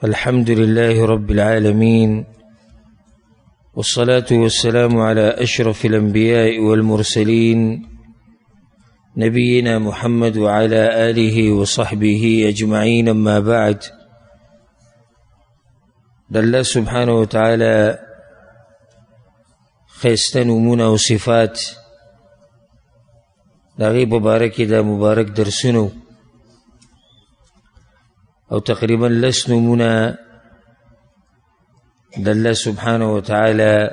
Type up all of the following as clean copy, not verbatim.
الحمد لله رب العالمين، والصلاة والسلام على أشرف الأنبياء والمرسلين نبينا محمد وعلى آله وصحبه أجمعين. أما بعد، الله سبحانه وتعالى خيستنمون وصفات داغي مبارك دا مبارك درسنو او تقريبا لسنمنا الله سبحانه وتعالى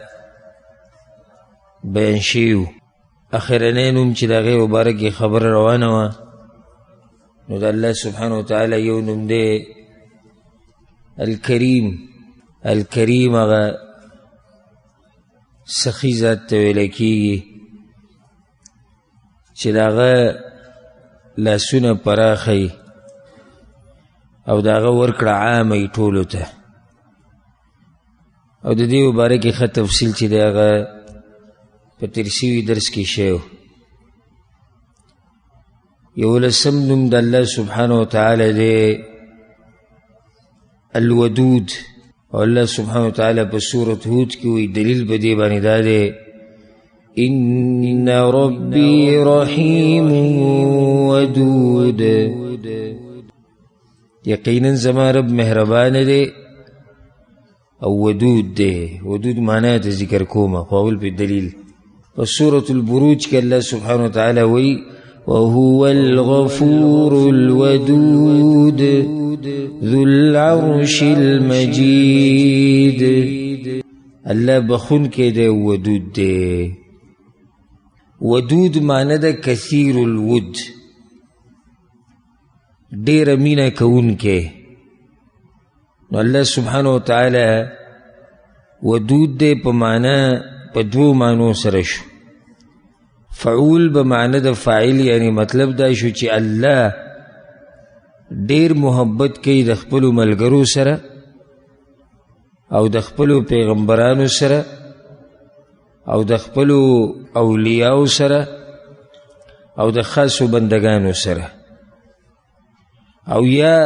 بيان شيو اخرنينم چه داغي مبارك خبر روانوا نو الله سبحانه وتعالى يونم دي الكريم اغا سخی ذات تویلکی چه داغا لاسون پراخی او داغا ورکڑ عامی طولو تا او دا دیو بارکی خط تفصیل چه داغا پترسیوی درس کی شیو یولسم نم دا اللہ سبحانه وتعالی دے الودود، اور اللہ سبحانہ وتعالی بسورة ہود کی وی دلیل بدی بانی دادے ان ربی رحیم ودود، یقینا زمان رب مہربان دے او ودود دے. ودود معنی تا ذکر کوما قول پی دلیل. وسورة البروج کے اللہ سبحانہ وتعالی وی وهو الغفور الودود ذو العرش المجید. اللہ بخون کے دے ودود دے. ودود معنی دا کثیر الود، دیر مینہ کون کے. نو اللہ سبحانہ وتعالی ودود دے پا معنی پا دو معنو سرشو. فعول بمعنی دا فاعل، یعنی مطلب دا شو چی اللہ دیر محبت کئی د خپلو ملګرو سره او د خپلو پیغمبرانو سره او د خپلو اولیاءو سره او د خاصو بندگانو سره. او یا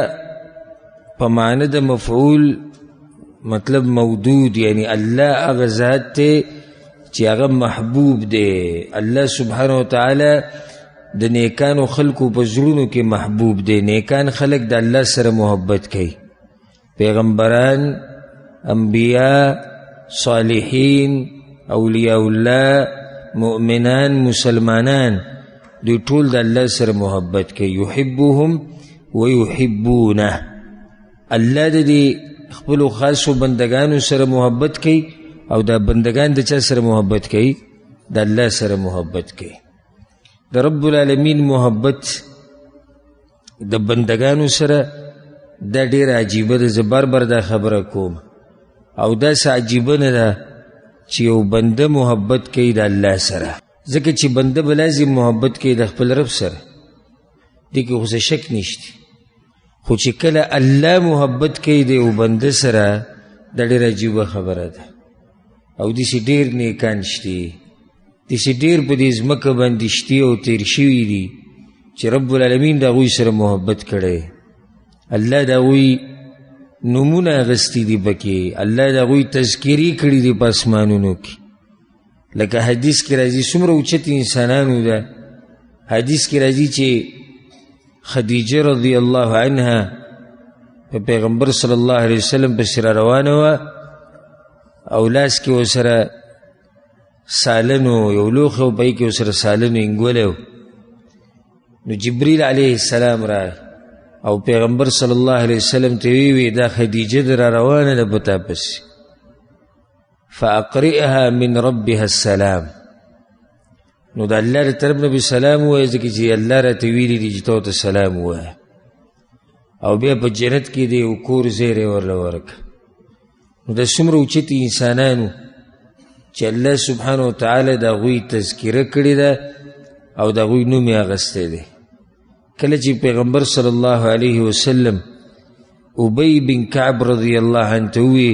په معنی د مفعول مطلب مودود، یعنی اللہ اغا ذات تے چی اغا محبوب دے. اللہ سبحانہ وتعالی د نیکانو خلقو پزرونو کے محبوب دے. نیکان خلق دا اللہ سر محبت کئی، پیغمبران، انبیاء، صالحین، اولیاء اللہ، مؤمنان، مسلمانان، دو طول دا اللہ سر محبت کئی. یحبوهم ویحبونہ. اللہ دا دی خپلو خاصو بندگانو سر محبت کئی او دا بندگان دا چا سر محبت کئی؟ دا اللہ سر محبت کئی. دا رب العالمین محبت دا بندگانو سر دا دیر عجیبه دا زبار بر دا خبر کوم او دا سا عجیبه ندا چی او بنده محبت کئی دا اللہ سر. ذکر چی بنده بلازم محبت کئی دا خپل رب سر دیکھ خوص شک نیشتی، خو چی کل اللہ محبت کئی دا او بنده سر دا دیر عجیبه خبر دا. او دیسی دیر نیکان شتی، دیسی دیر پا دیز مکہ بندشتی او تیر شوی دی چی رب العالمین دا غوی سر محبت کرے. اللہ دا غوی نمون اغسطی دی بکی، اللہ دا غوی تذکری کری دی پاسمانونو کی. لکہ حدیث کی رازی سمر اوچت انسانانو دا حدیث کی رازی چی خدیجہ رضی اللہ عنہ پا پیغمبر صلی اللہ علیہ وسلم پا سر روانوا اولاس کی وہ سر سالنو یولوخو پای کی وہ سر سالنو انگولو. نو جبریل علیہ السلام را او پیغمبر صلی اللہ علیہ وسلم تیویوی دا خدیجہ در روان دا بتا پس فاقرئها من ربها السلام. نو دا اللہ را طرف نبی سلام ہوا ازدکی چی اللہ را تیویلی دی جتو تا سلام ہوا او بیا پا جنت کی دی کور زیر ورلورک. نو دا سمر اوچتی انسانانو چی اللہ سبحانہ وتعالی دا غوی تذکرہ کری دا او دا غوی نومی آغستے دے. کل چی پیغمبر صلی اللہ علیہ وسلم ابی بن کعب رضی اللہ عنہ توی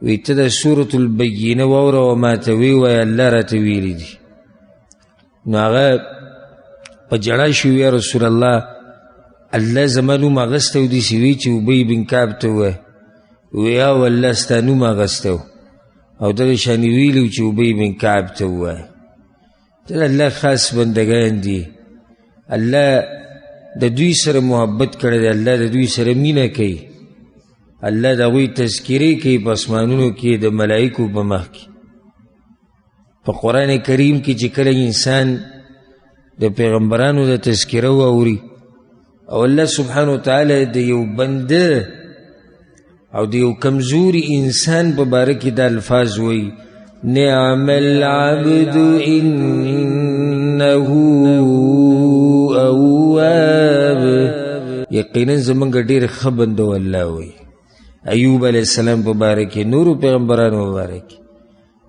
وی تدا سورة البینہ وورا وما توی وی اللہ را تویلی دی. نو آغا پا جڑا شو یا رسول اللہ اللہ زمانو مغسته و دی سوی چه ابی بن کعب توه ویا والله ستا نوم اغسته او دغه شانې ویلي چې ابی بن کعب ته ووایه. دا الله خاص بندګان دي، الله د دوی سره محبت کړی دی، الله د دوی سره مینه کوي، الله د هغوی تذکرې کوي په اسمانونو کې د ملایکو په مخ کې. په قرآن کریم کې چې کله انسان د پیغمبرانو د تذکره واوري او الله سبحانه وتعالی د یو بنده او د یو کمزوري انسان په باره کې د الفاظ وایي نعم العبد انه اواب، یقینا زمونږ ډېر ښه بنده و الله وایي. ایوب علیه السلام په باره کې، نورو پیغمبرانو په باره کې.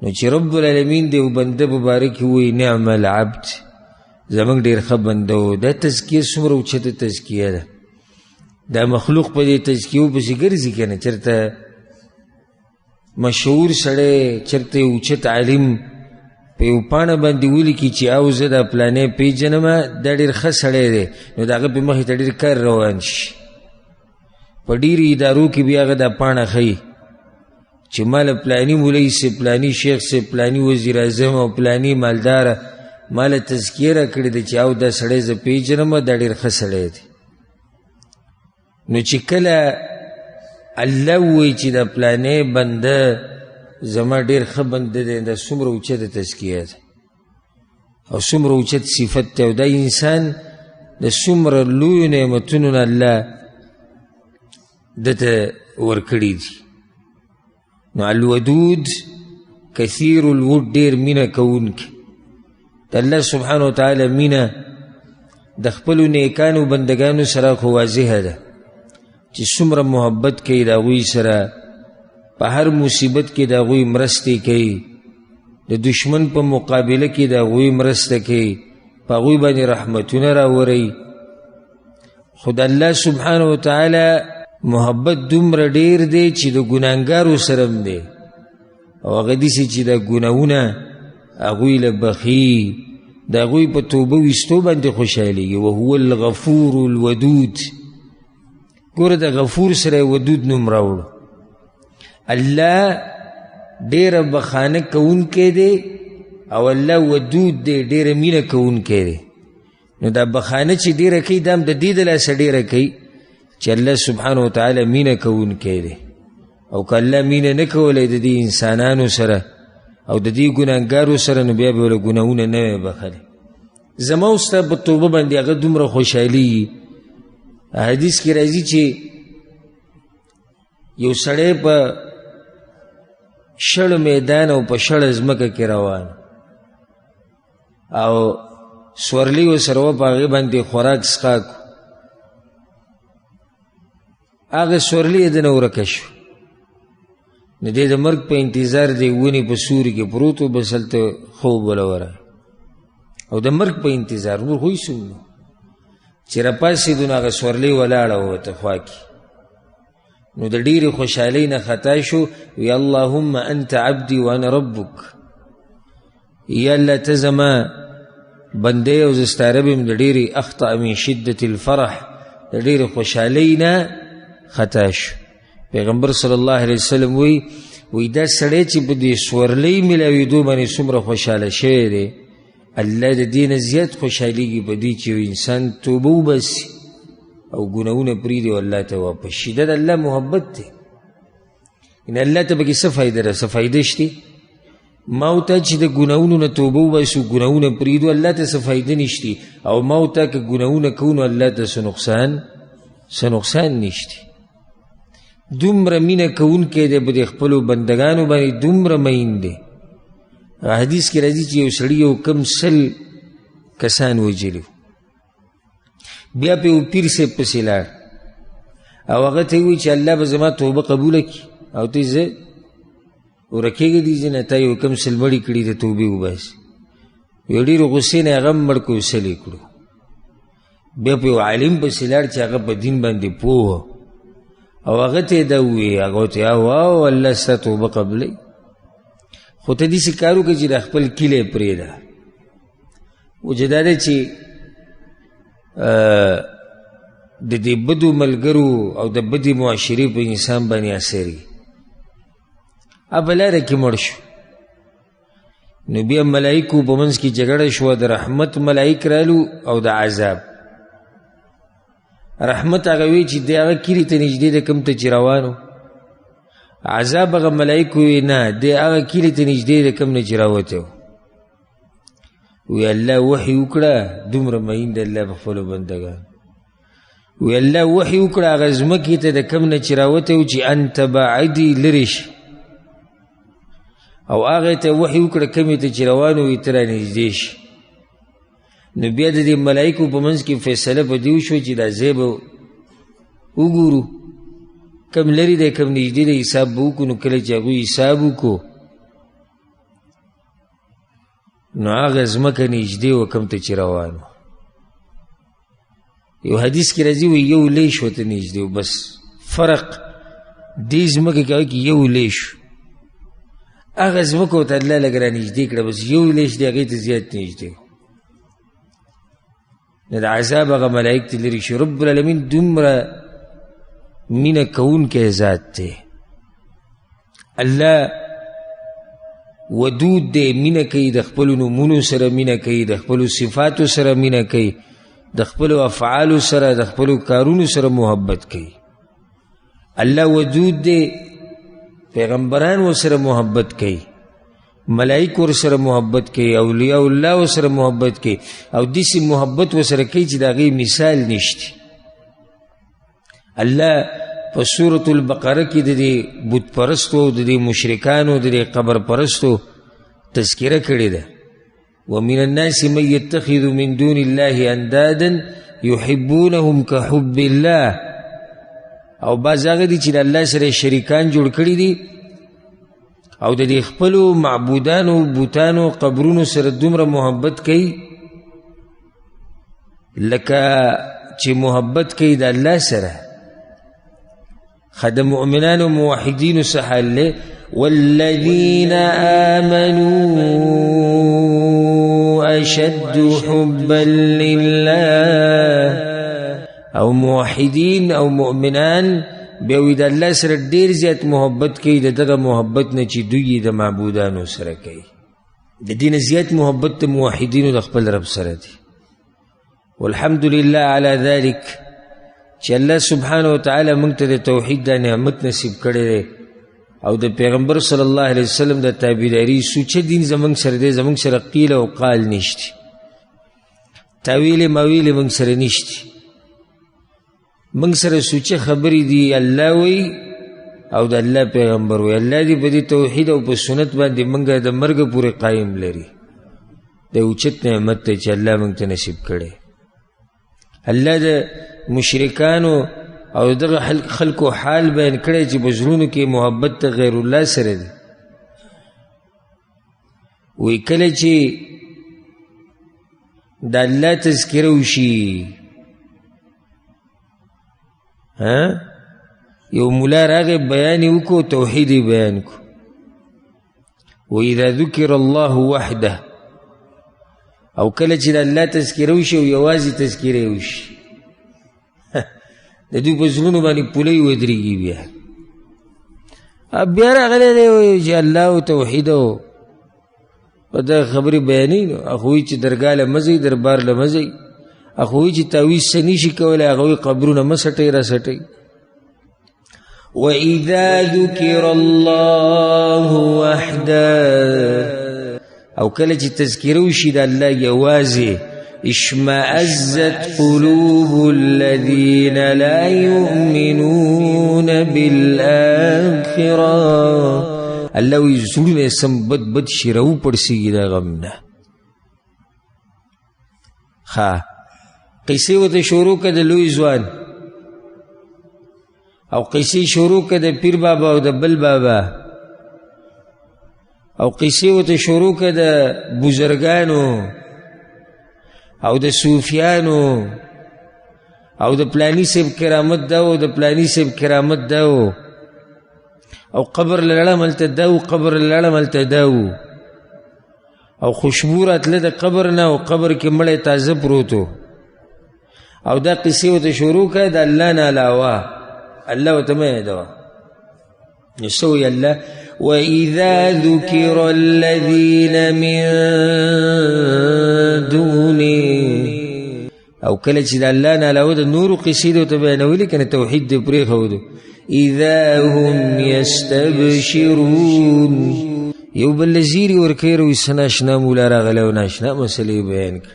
نو چې رب العالمین د یو بنده په باره کې وایي نعم العبد، زمونږ ډېر ښه بنده و. دا تزکیه څومره اوچته تزکیه ده. دا مخلوق په دې تزکیو پسې ګرځي که نه، چېرته مشهور سړی، چېرته یو اوچت عالم په یو پاڼه باندې ولیکي چې او زه دا پلانی پیژنمه، دا ډېر ښه سړی دی، نو د هغه په مخې ته ډېر کار روان شي. په ډېرو ادارو کې بیا هغه دا پاڼه ښیي چې ماله پلانی مولوي صاحب، پلانی شیخ صاحب، پلانی وزیر اعظم او پلانی مالداره ماله تزکیه را کړې ده چې او دا سړی زه پیژنمه، دا ډېر ښه سړی دی. نو چې کله الله ووایي چې دا پلانی بنده زما ډېر ښه بنده دی، دا څومره اوچته تزکیه ده او څومره اوچت صفت دی، او دا انسان د څومره لویو نعمتونو نه الله دته ورکړي دي. نو الودود کثیر الود، ډېر مینه کوونکی. د الله سبحانه وتعالی مینه د خپلو نیکانو بندګانو سره خو واضحه ده چې څومره محبت کوي د هغوی سره، په هر مصیبت کې د هغوی مرستې کوي، د دشمن په مقابله کې د هغوی مرسته کوي، په هغوی باندې رحمتونه راوروي. خو د الله سبحانه وتعالی محبت دومره ډېر دی چې د ګناهګارو سره هم دی، او هغه داسې چې د ګناهونه هغوی له بخي، د هغوی په توبه ویستو باندې خوشحالېږي. وهو الغفور الودود. ګوره د غفور سره ودود نوم راوړو. الله ډېره بخانه کوونکی دی او الله ودود دی، ډېره مینه کوونکی دی. نو دا بخانه چې ډېره کوي دا هم د دې د لاسه ډېره کوي چې الله سبحانه وتعالی مینه کوونکی دی. او که الله مینه نه کولی د دې انسانانو سره او د دې ګناهګارو سره، نو بیا به له ګناهونه نه وی بخلی. زما او ستا په توبه باندې هغه دومره خوشحالي. حدیث کې راځي چې یو سړی په شړ میدان او په شړ ځمکه کې روان او سورلی ورسره وه، په هغې باندې خوراک څښاک، هغه سورلی یې دنه ورکه شو. نو دی د مرګ په انتظار دی، ونې په سوري کې پروت و، بس هلته خوب وله ورغی او د مرګ په انتظار. نور خو هېڅ نو چې راپاڅېدو نو هغه سورلی ولاړه وه ورته خوا کې. نو د ډېرې خوشحالۍ نه خطا شو، وی اللهم انت عبدي وانا ربک، یا الله ته زما بنده او زه ستا رب یم. د ډېرې اخطأ من شدت الفرح، د ډېرې خوشحالۍ نه خطا شو. پیغمبر صلی الله علیه وسلم وی دا سړی چې په دې سورلۍ ملاوېدو باندې څومره خوشحاله شوی دی، الله د دې نه زیات خوشحالېږي په دې چې یو انسان توبه وباسي او ګناهونه پرېږدي او الله ته واپس شي. دا د الله محبت دی. ان الله ته پکې څه فایده ده؟ څه فایده شته؟ ما او ته چې د ګناهونو نه توبه وباسو، ګناهونه پرېږدو، الله ته څه فایده نشته. او ما او ته که ګناهونه کوو نو الله ته څه نقصان نشته. دومره مینه کوونکی دی په دې خپلو بندګانو باندې، دومره مین دی. حدیث کې راځي چې یو سړي یو کم 100 کسان وجلي، بیا په یو پیر صاحب پسې لاړ او هغه ته یې وویل چې الله به زما توبه قبوله کړي، او ته زه ورکېږه دې ځای نه، تا یو کم 100 مړي کړي د توبې وباسي. یو ډېرو غصې نه هغه هم مړ کړو، 100 یې کړو. بیا په یو عالم پسې لاړ چې هغه په دین باندې پوه او هغه ته یې دا ووایي، هغه ورته واو الله ستا توبه قبلوي. خو ته داسې کار وکړه چې د خپل کلی پرېږده. وجه دا دی چې د دې بدو ملګرو او د بدې معاشرې په انسان باندې اثر وي. په لاره کې مړ شو. نو بیا ملائکو په منځ کې جګړه شوه، د رحمت ملائک رالو او د عذاب. رحمت هغه وی چې دی هغه کلي ته نږدې د کوم ته چې روانو، عذاب هغه ملائکو وی نه دی هغه کلي ته نږدې د کوم نه چې راوتی و. وی الله وحي وکړه، دومره مین د الله په خپلو بندګان. وی الله وحي وکړه هغه ځمکې ته د کوم نه چې راوتی و چې انت بعدي لرې شي، او هغه ته وحي وکړه کومې ته چې روانو وي ته رانږدې شي. نو بیا د دې ملایکو په منځ کې فیصله په دې وشوه چې دا ځای به وګورو، کم لرې دی کم نږدې دی، حساب به وکړو. نو کله چې هغوی حساب وکړو نو هغه ځمکه نږدې وه کوم ته چې روان و. یو حدیث کې راځي وایي یو لیش ورته نږدې و، بس فرق دې ځمکې کې کې یو لیش، هغه ځمکه ورته الله لږ رانږدې کړه، بس یو لیش دی هغې ته زیات نږدې و. نو د عذاب هغه ملائک ته لرې شي. رب العالمین دومره مینه کوونکی ذات دی. الله ودود دی، مینه کوي، د خپلو نومونو سره مینه کوي، د خپلو صفاتو سره مینه کوي، د خپلو افعالو سره، د خپلو کارونو سره محبت کوي. الله ودود دی، پیغمبران ورسره محبت کوي، ملائک ورسره محبت کوي، اولیاء الله ورسره محبت کوي، او داسې محبت ورسره کوي چې د هغې مثال نشته. الله په سورة البقره کې د دې بت پرستو او د دې مشرکانو د دې قبر پرستو تذکره کړې ده. ومن الناس من يتخذ من دون الله اندادا يحبونهم كحب الله. او بعض هغه دي چې د الله سره شریکان جوړ کړي دي او د دې خپلو معبودانو بوتانو قبرونو سره دومره محبت کوي لکه چې محبت کوي د الله سره. خد مؤمنان و موحدین سحال والذین آمنوا اشد حبا لله. او موحدین او مؤمنان بیاوی د الله سره ډیر زیات محبت کوي د دغه محبت نه چې دوی د معبودانو سره کوي. د دین زیات محبت د موحدینو د خپل رب سره دی. والحمدلله علی ذلک چې الله سبحانه وتعالی موږ ته د توحید دا نعمت نصیب کړی دی او د پیغمبر صلی الله علیه وسلم د تابعداري سوچه دین زموږ سره دی. زموږ سره قیل او قال نشتی، تاویل ماویل موږ سره نشتی. موږ سره سوچه خبرې دي الله وی او د الله پیغمبر وی. الله دې په دې توحید او په سنت باندې موږ د مرګ پورې قایم لري. د اوچت نعمت دی چې الله موږ ته نصیب کړی. الله د مشرکانو او دغه خلکو حال بیان کړی چې په زړونو کې محبت د غیر الله سره دی. وی کله چې د الله تذکره وشي، یو مولا راغی بیان وکړو، توحید بیان کو. وإذا ذکر الله وحده، او کله چې د الله تذکره وشي او یوازې تذکره وشي د دوی په زړونو باندې پولۍ ودرېږي. بیا راغلی دی چې الله او توحید او په دغه خبرې بیانوي. نو هغه وایي چې درګاه له مه ځئ، دربار له مه ځئ. هغه وایي چې تعویذ څه نشي کولی. هغه وایي قبرونه مه سټئ را سټئ. وإذا ذکر الله وحده، او کله چې تذکره وشي د الله یوازې، اشمئزت قلوب الذین لا یؤمنون بالآخرة. الله وی زړونه سم بد بد شي، راوپړسېږي د غم نه. قصې ورته شروع کړه د لوی ځوان، او قصې شروع کړه د پیر بابا او د بل بابا، او قصې ورته شروع کړه د بزرګانو او د صوفیانو او د پلانی صاحب کرامت دا او د پلانی صاحب کرامت دا او قبر لړم هلته دا او قبر لړم هلته دا او خوشبو راتله د قبر نه او قبر کې مړی تازه پروت و. او دا قصې ورته شروع کړه د الله نه علاوه، الله ورته مه یادوه. نو څه وایي الله؟ وَإِذَا ذُكِرَ الَّذِينَ مِن دُونِهِ او کله چې د الله نه علاوه د نورو قصې ته بیانولې کنه توحید دې پرېښودو اذا هم یستبشرون یو بل زیری ورکوي روی سناشنا مولا راغلی او ناشنا مسلې بیان کړ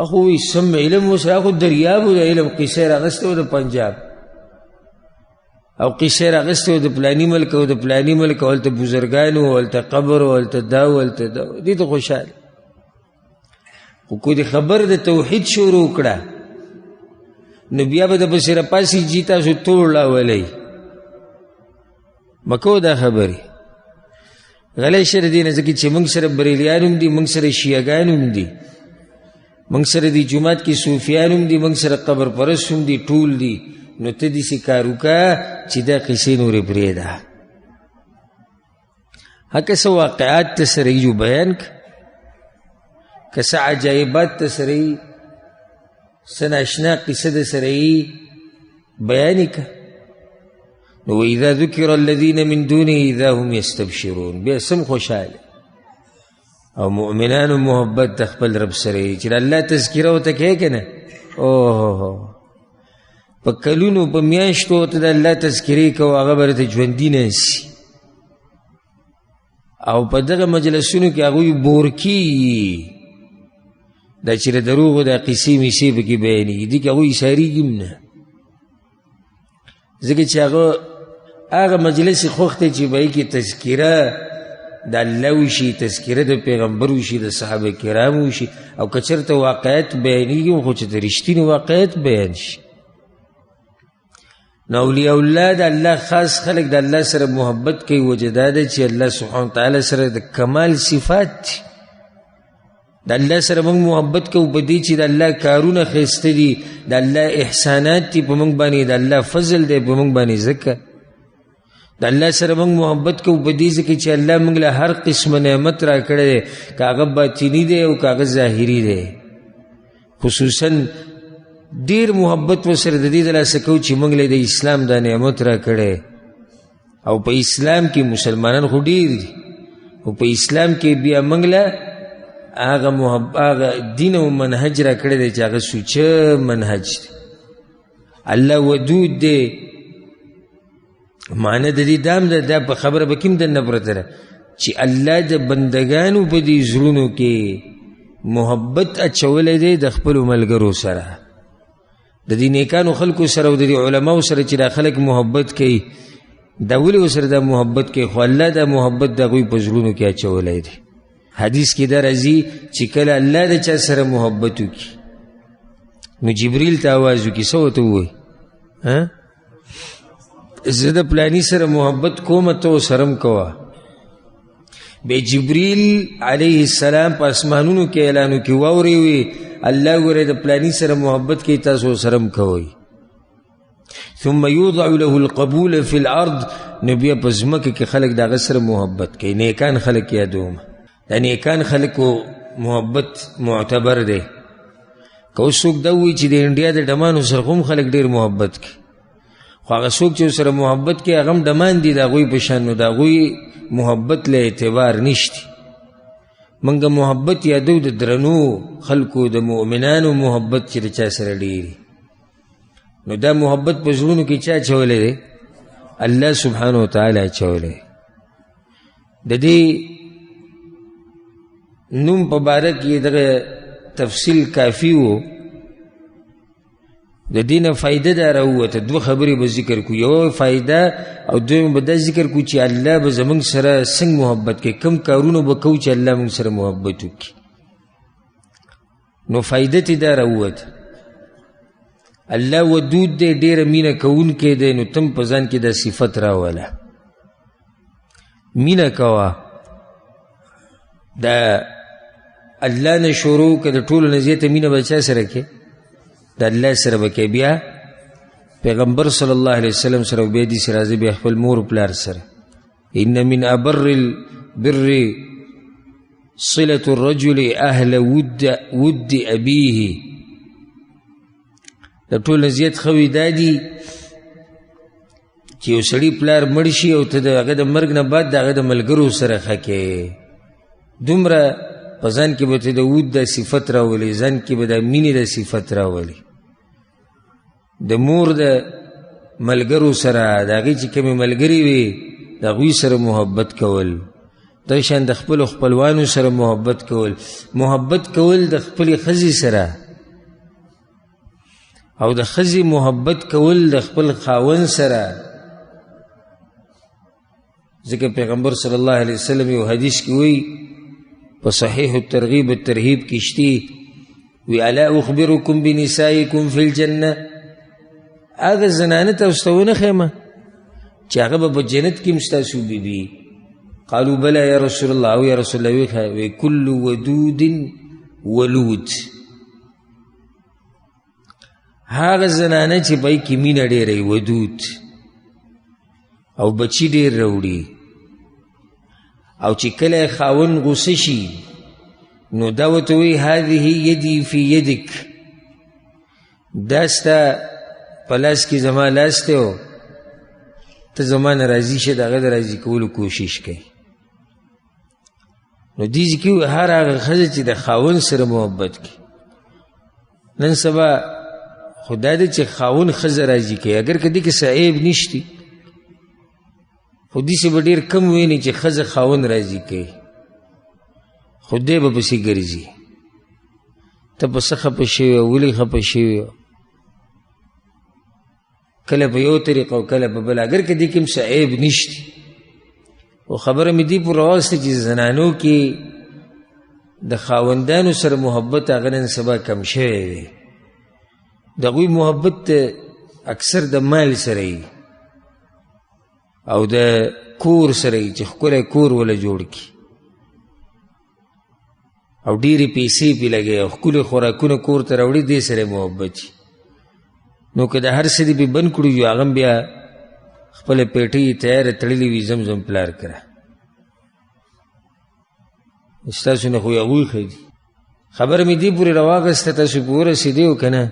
اخو سم علم اوس راخو دریاب د علم قصې راغسته و د پنجاب او قصې راغسته و د پلاني ملک او د پلاني ملک او هلته بزرګانو او هلته قبر او هلته دا او هلته دا دې ته خوشحاله خو کو دې خبر د توحید شروع کړه نو بیا به د پسې راپاسې جي تاسو ټول راولئ مکو دا خبرې غلی شه د دې نه ځکه چې موږ سره بریلیان هم دي موږ سره شیعګان هم دي موږ سره دي جومات کې صوفیان هم دي موږ سره قبر پرست هم دي ټول دي نو ته داسې کار وکړه چې دا قصې نورې پرېږده هکه څه واقعات ته سره یو بیان که که څه عجایبات ته سره یي څه ناشنا قصه د سره یي بیان یې که نو وإذا ذکر الذین من دونه اذا هم یستبشرون بیا سم خوشحاله او مؤمنانو محبت د خپل رب سره یي چې د الله تذکره ورته کوې که نه اوه په کلونو په میاشتو ورته د الله تذکرې کوو هغه به درته ژوندي ناستي او په دغه مجلسونو کې هغوی بور کېږي دا چې د دروغو دا قصې میسې پکې بیانېږي دې کې هغوی ایسارېږي هم نه ځکه چې هغه مجلس خوښ دی چې به یې کې تذکره د الله وشي تذکره د پیغمبر وشي د صحابه کرامو وشي او که چېرته واقعیت بیانېږي خو چې د رښتینې واقعیت بیان شي نو اولیاء الله د الله خاص خلق د الله سره محبت کوي وجه دا ده چې الله سبحانه وتعالی سره د کمال صفات دي د الله سره موږ محبت کوو په دې چې د الله کارونه ښایسته دي د الله احسانات دي په موږ باندې د الله فضل دی په موږ باندې ځکه د الله سره موږ محبت کوو په دې ځکه چې الله موږ له هر قسمه نعمت راکړی دی که هغه باطني دی او که هغه ظاهري دی خصوصا ډېر محبت ورسره د دې د لاسه کوو چې موږ له د اسلام دا نعمت راکړی او په اسلام کې مسلمانان خو ډېر دي خو په اسلام کې بیا موږ له هغه دین او منهج راکړی دی چې هغه سوچه منهج دی الله ودود دی معنی د دې دام ده دا په خبره به کوم دننه پرته ده چې الله د بندګانو په دې زړونو کې محبت اچولی دی د خپلو ملګرو سره د دې نیکانو خلکو سره او د دې علماو سره چې دا خلک محبت کوي دا ولې ورسره دا محبت کوي خو الله دا محبت د هغوی په زړونو کې اچولی دی حدیث کې دا راځي چې کله الله د چا سره محبت وکړي نو جبریل ته آواز وکړي څه ورته ووایي زه د پلاني سره محبت کوم ته ورسره هم کوه بیا جبریل علیه السلام په اسمانونو کې اعلان وکړي واورې وي الله ګوره د پلاني سره محبت کوي تاسو ورسره هم کوئ ثم یوضع له القبول فی الارض نو بیا په ځمکه کې خلک د هغه سره محبت کوي نیکان خلک یادوم د نیکان خلکو محبت معتبر دی که اوس څوک دا ووایي چې د انډیا د ډمانو سره هم خلک ډېر محبت کوي خو هغه څوک چې ورسره محبت کوي هغه هم ډمان دي د هغوی په شان نو د هغوی محبت له اعتبار نشتی موږ محبت یادو د درنو خلکو د مؤمنانو محبت چې د چا سره ډېري نو دا محبت په زړونو کې چا اچولی دی الله سبحانه وتعالی اچولی د دې نوم په باره کې دغه تفصیل کافي و د دې نه فایده دا راووته دوه خبرې به ذکر کړو یوه فایده او دویمه به دا ذکر کړو چې الله به زموږ سره څنګه محبت کوي کوم کارونه به کوو چې الله موږ سره محبت وکړي نو فایده تې دا راووته الله ودود دی ډېره مینه کوونکی دی نو تم په ځان کې دا صفت راوله مینه کوه دا الله نه شروع که د ټولو نه زیاته مینه به چا سره کې د الله سره به کې بیا پیغمبر صلی الله علیه وسلم سره بیا دې سره راځي بیا خپل مور پلار سره ان من ابر البر صلة الرجل اهل ود ابيه د ټولو نه زیات ښه وي دا دي چې یو سړي پلار مړ شي او ته د هغه د مرګ نه بعد د هغه د ملګرو سره ښه کې، دومره په ځان کې به ته د ود دا صفت راولي، ځان کې به د مینې د صفت راولي. د مور د ملګرو سره د هغې چې کومې ملګري وي د هغوی سره محبت کول، دا شان د خپلو خپلوانو سره محبت کول، محبت کول د خپلې ښځې سره، او د ښځې محبت کول د خپل خاوند سره. ځکه پیغمبر صلی الله علیه وسلم یو حدیث کې وی په صحیح الترغیب الترهیب کې شتی وی الا اخبرکم بنسائکم فی الجنه، هغه زنانه تاسو ته ونښیم چې هغه به په جنت کې هم ستاسو بیبي. قالوا بلى یا رسول الله، او یا رسول الله وی کل ودود ولود، هغه زنانه چې پای کې مینه ډېره ودود او بچی ډېر راوړي، او چې کله خاوند غصه شي نو دا ورته وایي هذه یدي فی یدک، دا ستا په لاس کې زما لاس دی او ته زما نه راضي شه، د هغه د راضي کولو کوشش کوي. نو دې کې هر هغه ښځه چې د خاوند سره محبت کوي، نن سبا خدا دې چې خاوند ښځه راضي کوي، اگر که دې کې څه عیب نشتی، خو داسې به ډېر کم ویني چې ښځه خاوند راضي کوي، خو دی به پسې ګرځي ته په څه خفه شوې او ولې خفه شوې، کله په یو طریقه او کله په بله، اگر که دې کې هم څه عیب نشتی. خو خبره مې دې پورې راوسته چې زنانو کې د خاوندانو سره محبت هغه نن سبا کم شوی دی. د هغوی محبت اکثر د مال سره وي او د کور سره وي چې ښکلی کور وله جوړ کړي او ډېرې پیسې پې لګوي او ښکلي خوراکونه کور ته راوړي، دې سره محبت وي. نو که د هر څه دې پې بند کړو یو هغه هم بیا خپله پیټۍ تیاره تړلې وي، زمزم پلار کړه ستاسو نه خو هغوی ښه دي. خبره مې دې پورې راواغسته، تاسو پې ورسېدی او که نه،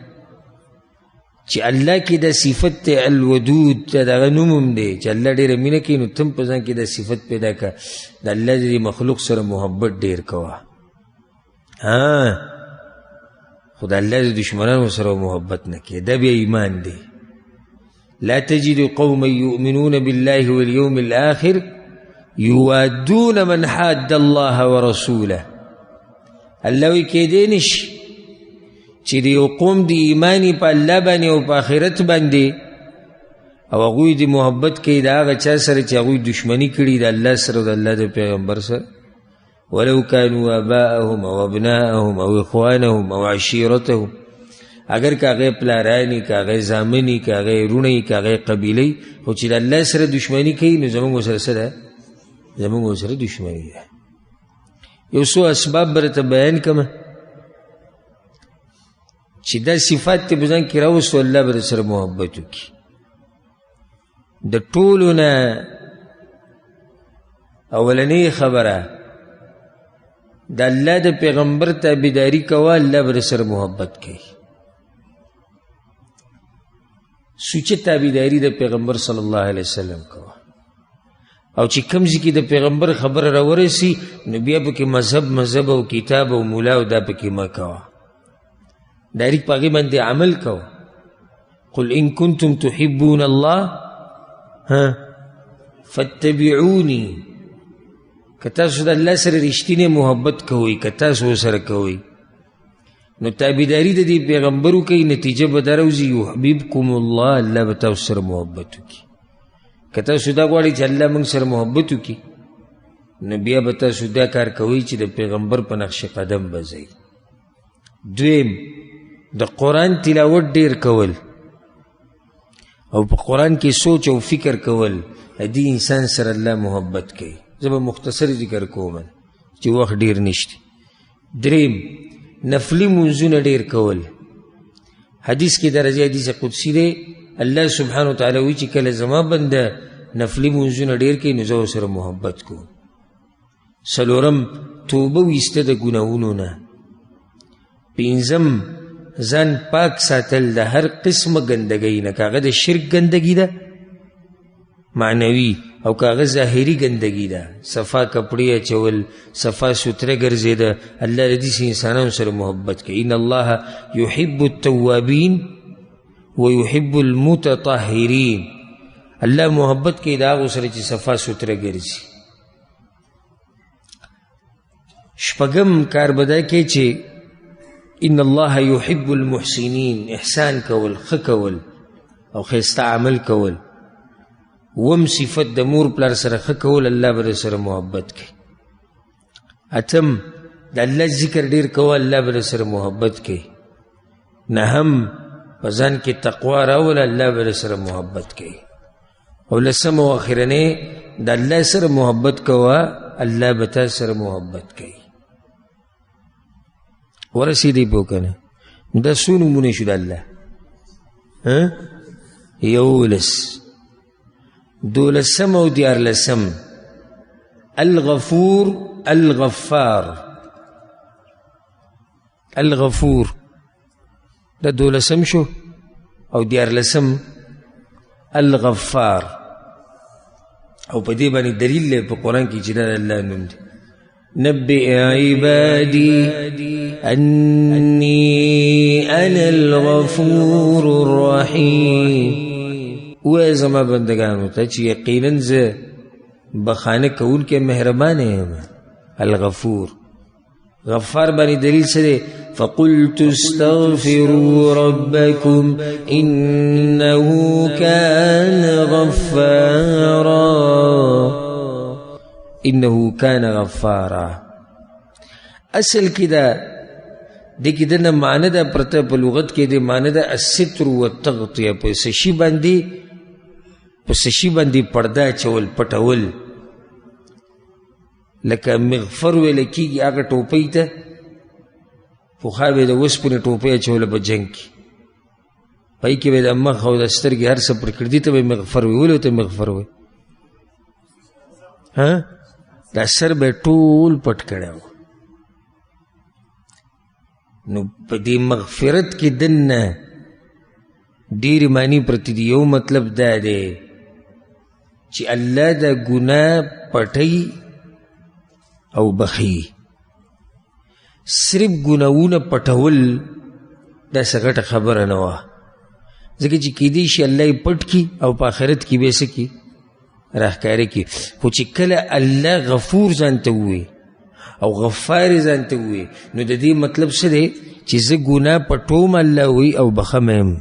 چې الله کې دا صفت دی الودود، دا دغه نوم هم دی چې الله ډېره مینه کوي، نو تم په ځان کې دا صفت پیدا کړه، د الله د مخلوق سره محبت ډېر کوه. خو د الله د دشمنانو سره محبت نه کوي، دا بیا ایمان دی. لا تجد قوما يؤمنون بالله واليوم الآخر يوادون من حاد الله ورسوله. الله وی کېدی نشي چې د یو قوم د ایمانی په الله باندې او په آخرت باندې او هغوی د محبت کوي د هغه چا سره چې هغوی دشمني کړي د الله سره او د الله د پیغمبر سره، ولو كانوا آباءهم او ابناءهم او اخوانهم او عشیرتهم، اگر که هغې پلارانی که هغې زامني که هغې رونی که هغې قبیلې، خو چې د الله سره دشمني کوي نو زموږ ورسره څه ده؟ زموږ ورسره دشمني ده. یو څو اسباب به درته بیان کړمه چې دا صفات ته په ځان کې راوستو، الله به سره محبت وکړي. د ټولو نه اولنۍ خبره د الله د پیغمبر تابعداري کوه، الله به سره محبت کوي. سوچه تابعداري د پیغمبر صلی الله علیه وسلم کوه، او چې کوم ځای کې د پیغمبر خبره راورسي نو بیا پکې مذهب او کتاب او مولا او دا پکې مه کوه، ډایرکټ په هغې باندې عمل کوه. قل ان کنتم تحبون الله فاتبعوني، که تاسو د الله سره رښتینې محبت کوئ، که تاسو ورسره کوئ نو تابعداري د دې پیغمبرو کوي، نتیجه به دا راوځي یحببکم الله، الله به تاسو سره محبت وکړي. که تاسو دا غواړئ چې الله موږ سره محبت وکړي نو بیا به تاسو دا کار کوئ چې د پیغمبر په نقش قدم به ځئ. دویم، د قرآن تلاوت ډېر کول او په قرآن کې سوچ او فکر کول، دې انسان سره الله محبت کوي. زه به مختصر ذکر کوم چې وخت ډېر نشته. دریم، نفلی منځونه ډېر کول. حدیث کې درجه حدیث قدسی دی، الله سبحانه وتعالی وی چې کله زما بنده نفلی منځونه ډېر کوي نو زه ورسره محبت کوم. څلورم، توبه ویسته د ګناهونو نه. پنځم، ځان پاک ساتل د هر قسمه ګندګۍ نه، که هغه د شرک ګندګي ده معنوي او کاغه ظاهري ګندګي ده، صفا کپړې اچول، صفا سوتره ګرځېده، الله د دې انسانانو سره محبت کوي. ان الله يحب التوابین ويحب المتطهرین، الله محبت کوي د هغو سره چې صفا سوتره ګرځي. شپږم کار به دا کوي چې ان الله يحب المحسنین، احسان کول، ښه کول او ښایسته عمل کول. وم صفت د مور پلار سره ښه کول، الله به سره محبت کوي. اتم د الله ذکر ډیر کول، الله به سره محبت کوي. نهم په ځان کې تقوا راول، الله به سره محبت کوي. او لسم او اخرنې د الله سره محبت کوه، الله به تا سره محبت کوي. ورسېدی پوه که نه؟ دا څو نومونه شو د الله؟ 11 12 او 14 الغفور الغفار. الغفور دا 12 شو او 14 الغفار. او په دې باندې دلیل دی په قرآن کې چې دا الله نوم دی. نبئ عبادي أني أنا الغفور الرحيم. وای زما بندگانو ته چې یقینا زه بخانه کوونکی مهربان یم. الغفور. غفار باندې دلیل څه دی؟ فقلت استغفروا ربكم إنه كان غفارا. انه كان غفارا. اصل کې دا د کې دنه معنی دا پرته په لغت کې د معنی دا الستر والتغطیه، په سشي باندې پرده چول، پټول. لکه مغفر ویل کېږي هغه ټوپۍ ته، پخوا به د اوسپنې ټوپۍ اچوله په جنګ کې، پای کې به د مخ او د سترګې هر څه پټ کړي، دې ته به مغفر وي. ولې ورته مغفر وي؟ دا سر به ټول پټ کړی و. نو په دې مغفرت کې دننه ډېرې معنی پرتې دي. یو مطلب دا دی چې الله د ګناه پټوي او بخي. صرف ګناهونه پټول دا څه غټه خبره نه وه، ځکه چې کیدی شي الله یې پټ کي او په آخرت کې به یې څه کي؟ راښکاره کي. خو چې کله الله غفور ځان ته ووایي او غفار ځان ته ووایي، نو د دې مطلب څه دی؟ چې زه ګناه پټوم، الله وایي، او بخم یم.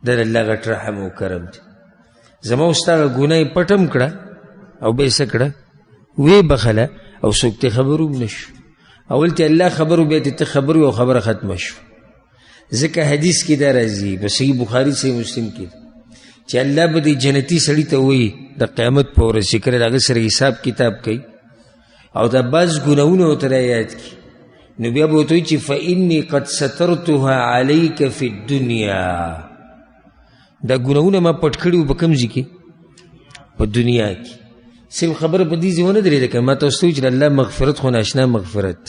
دا د الله غټ رحم او کرم دی. زما او ستا ګناه یې پټم کړه او به یې څه کړه؟ ویې بخله، او څوک ته خبر هم نه شو. اول ته الله خبر و، بیا ته خبر و، او خبره ختمه شو. ځکه حدیث کې دا راځي په صحیح بخاري صحیح مسلم کې چې الله به دې جنتي سړي ته وایي د قیامت په ورځ چې کله د هغه سره حساب کتاب کوي او دا بعض ګناهونه ورته رایاد کړي، نو بیا به ورته وایي چې فإني قد سترتها علیک فی الدنیا. دا ګناهونه ما پټ کړي وو په کوم ځای کې؟ په دنیا کې. صرف خبره په دې ځای ونه درېده که ما تاسو ته وایي چې الله مغفرت خو ناشنا مغفرت.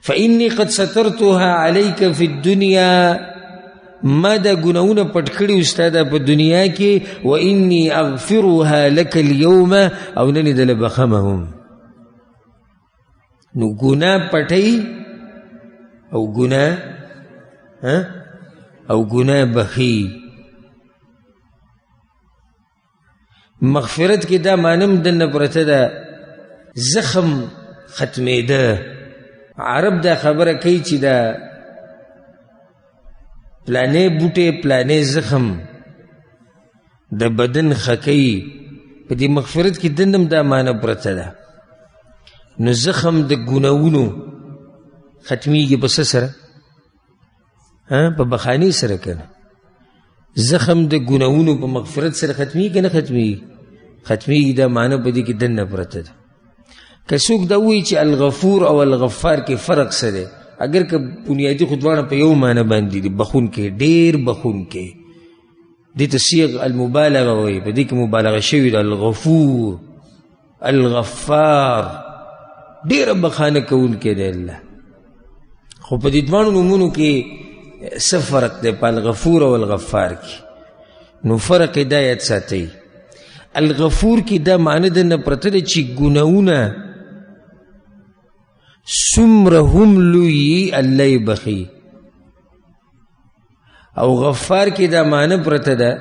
فإني قد سترتها علیک فی الدنیا، ما دا گناهونه پټ کړي ستا دا په دنیا کې. وإني أغفرها لك اليوم، او نن یې دله بخمه هم. نو ګناه پټوي او ګناه بخي. مغفرت کې دا معنم دنه پرته ده زخم ختمېده. عرب دا خبره کوي چې دا پلانې بوټې پلانې زخم د بدن خکۍ، په دې مغفرت کې دنم دا معنی پرته ده. نو زخم د ګناهونو ختمیږي په څه سره؟ په بخانۍ سره که نه؟ زخم د ګناهونو په مغفرت سره ختمیږي که نه ختمیږي؟ ختمیږي. دا معنی په دې کې دنه پرته ده. که څوک دا وایي چې الغفور او الغفار کې فرق څه دی؟ اگر که بنیادی خو دواړه په یو معنی باندې دي، بخونکی، ډېر بخونکی. دې ته صیغ المبالغه وایي، په دې کې مبالغه شوې ده. الغفور الغفار، ډېره بخانه کوونکی دی الله. خو په دې دواړو نومونو کې څه فرق دی په الغفور او الغفار کې؟ نو فرق دا یاد ساتئ. الغفور کی دا معنی دنه پرته ده چې ګناونه څومره هم لوی الله یې بخي، او غفار کی دا معنی پرته ده